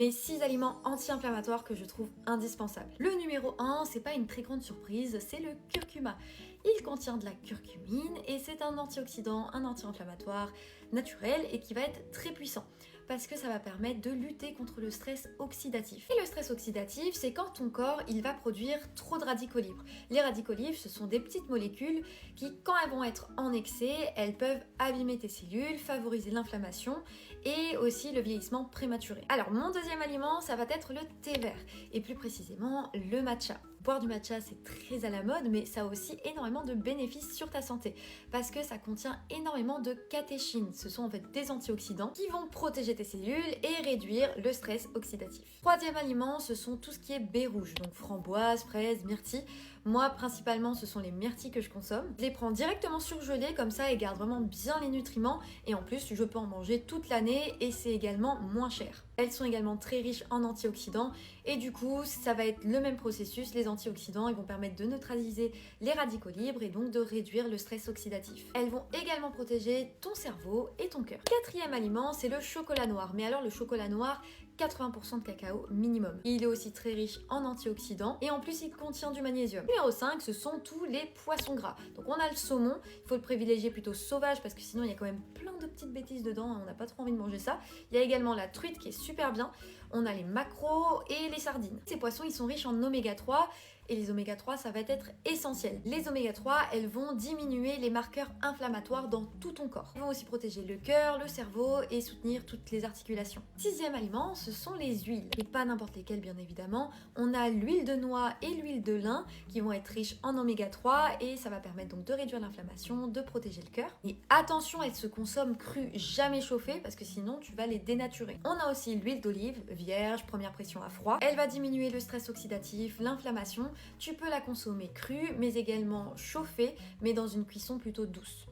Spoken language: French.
Les 6 aliments anti-inflammatoires que je trouve indispensables. Le numéro 1, c'est pas une très grande surprise, c'est le curcuma. Il contient de la curcumine et c'est un antioxydant, un anti-inflammatoire naturel et qui va être très puissant parce que ça va permettre de lutter contre le stress oxydatif. Et le stress oxydatif, c'est quand ton corps il va produire trop de radicaux libres. Les radicaux libres, ce sont des petites molécules qui, quand elles vont être en excès, elles peuvent abîmer tes cellules, favoriser l'inflammation et aussi le vieillissement prématuré. Alors mon deuxième aliment, ça va être le thé vert et plus précisément le matcha. Boire du matcha, c'est très à la mode, mais ça a aussi énormément de bénéfices sur ta santé parce que ça contient énormément de catéchines. Ce sont en fait des antioxydants qui vont protéger tes cellules et réduire le stress oxydatif. Troisième aliment, ce sont tout ce qui est baies rouges, donc framboises, fraises, myrtilles. Moi, principalement, ce sont les myrtilles que je consomme. Je les prends directement surgelées comme ça et garde vraiment bien les nutriments. Et en plus, je peux en manger toute l'année et c'est également moins cher. Elles sont également très riches en antioxydants et du coup, ça va être le même processus. Les antioxydants, ils vont permettre de neutraliser les radicaux libres et donc de réduire le stress oxydatif. Elles vont également protéger ton cerveau et ton cœur. Quatrième aliment, c'est le chocolat noir. Mais alors, le chocolat noir, 80% de cacao minimum. Il est aussi très riche en antioxydants et en plus il contient du magnésium. Numéro 5, ce sont tous les poissons gras. Donc on a le saumon, il faut le privilégier plutôt sauvage parce que sinon il y a quand même plein de petites bêtises dedans, on n'a pas trop envie de manger ça. Il y a également la truite qui est super bien, on a les maquereaux et les sardines. Ces poissons ils sont riches en oméga 3 et les oméga 3 ça va être essentiel. Les oméga 3 elles vont diminuer les marqueurs inflammatoires dans tout ton corps. Ils vont aussi protéger le cœur, le cerveau et soutenir toutes les articulations. Sixième aliment, ce sont les huiles. Et pas n'importe lesquelles bien évidemment. On a l'huile de noix et l'huile de lin qui vont être riches en oméga 3 et ça va permettre donc de réduire l'inflammation, de protéger le cœur. Et attention, elles se consomment crues, jamais chauffées parce que sinon tu vas les dénaturer. On a aussi l'huile d'olive, vierge, première pression à froid. Elle va diminuer le stress oxydatif, l'inflammation. Tu peux la consommer crue mais également chauffée mais dans une cuisson plutôt douce.